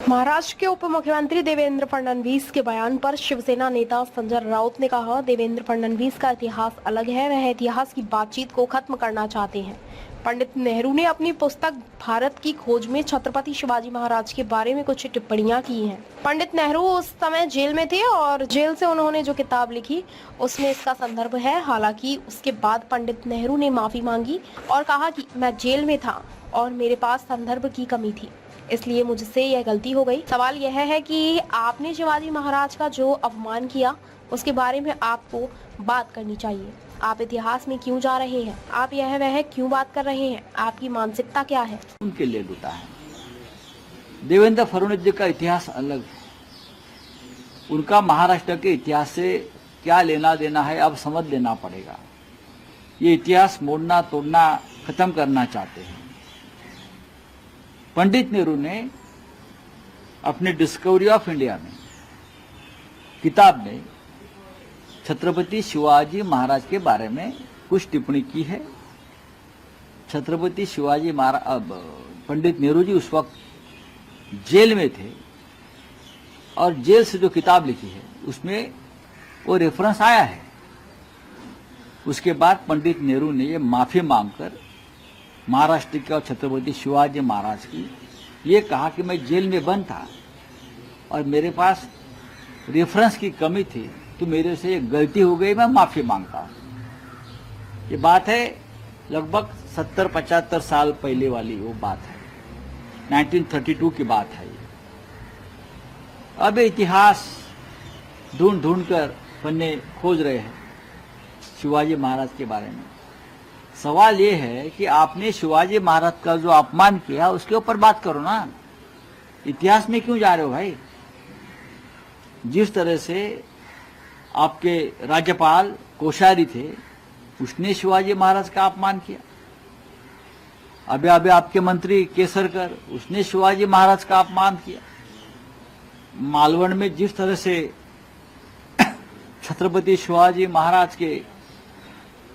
महाराष्ट्र के उप मुख्यमंत्री देवेंद्र फडणवीस के बयान पर शिवसेना नेता संजय राउत ने कहा, देवेंद्र फडणवीस का इतिहास अलग है, वह इतिहास की बातचीत को खत्म करना चाहते हैं। पंडित नेहरू ने अपनी पुस्तक भारत की खोज में छत्रपति शिवाजी महाराज के बारे में कुछ टिप्पणियां की हैं। पंडित नेहरू उस समय जेल में थे और जेल से उन्होंने जो किताब लिखी उसमें इसका संदर्भ है। हालांकि उसके बाद पंडित नेहरू ने माफी मांगी और कहा कि मैं जेल में था और मेरे पास संदर्भ की कमी थी, इसलिए मुझसे यह गलती हो गई। सवाल यह है कि आपने शिवाजी महाराज का जो अपमान किया उसके बारे में आपको बात करनी चाहिए। आप इतिहास में क्यों जा रहे हैं? आप यह वह क्यों बात कर रहे हैं? आपकी मानसिकता क्या है? उनके लिए लूटा है। देवेंद्र फडणवीस जी का इतिहास अलग है। उनका महाराष्ट्र के इतिहास से क्या लेना देना है अब समझ लेना पड़ेगा। ये इतिहास मोड़ना तोड़ना खत्म करना चाहते हैं। पंडित नेहरू ने अपने डिस्कवरी ऑफ इंडिया में किताब में छत्रपति शिवाजी महाराज के बारे में कुछ टिप्पणी की है। छत्रपति शिवाजी महाराज, पंडित नेहरू जी उस वक्त जेल में थे और जेल से जो किताब लिखी है उसमें वो रेफरेंस आया है। उसके बाद पंडित नेहरू ने ये माफी मांगकर महाराष्ट्र के और छत्रपति शिवाजी महाराज की ये कहा कि मैं जेल में बंद था और मेरे पास रेफरेंस की कमी थी, तो मेरे से ये गलती हो गई, मैं माफी मांगता हूं। ये बात है लगभग 70-75 साल पहले वाली वो बात है, 1932 की बात है। अब इतिहास ढूंढ ढूंढ कर पन्ने खोज रहे हैं शिवाजी महाराज के बारे में। सवाल ये है कि आपने शिवाजी महाराज का जो अपमान किया उसके ऊपर बात करो ना, इतिहास में क्यों जा रहे हो भाई? जिस तरह से आपके राज्यपाल कोश्यारी थे, उसने शिवाजी महाराज का अपमान किया। अभी आपके मंत्री केसरकर, उसने शिवाजी महाराज का अपमान किया। मालवण में जिस तरह से छत्रपति शिवाजी महाराज के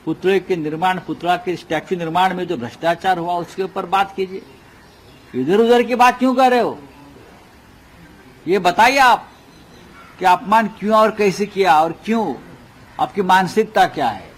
पुतले के निर्माण, पुतला के स्टैच्यू निर्माण में जो भ्रष्टाचार हुआ उसके ऊपर बात कीजिए। इधर उधर की बात क्यों कर रहे हो? ये बताइए आप कि अपमान क्यों और कैसे किया और क्यों, आपकी मानसिकता क्या है?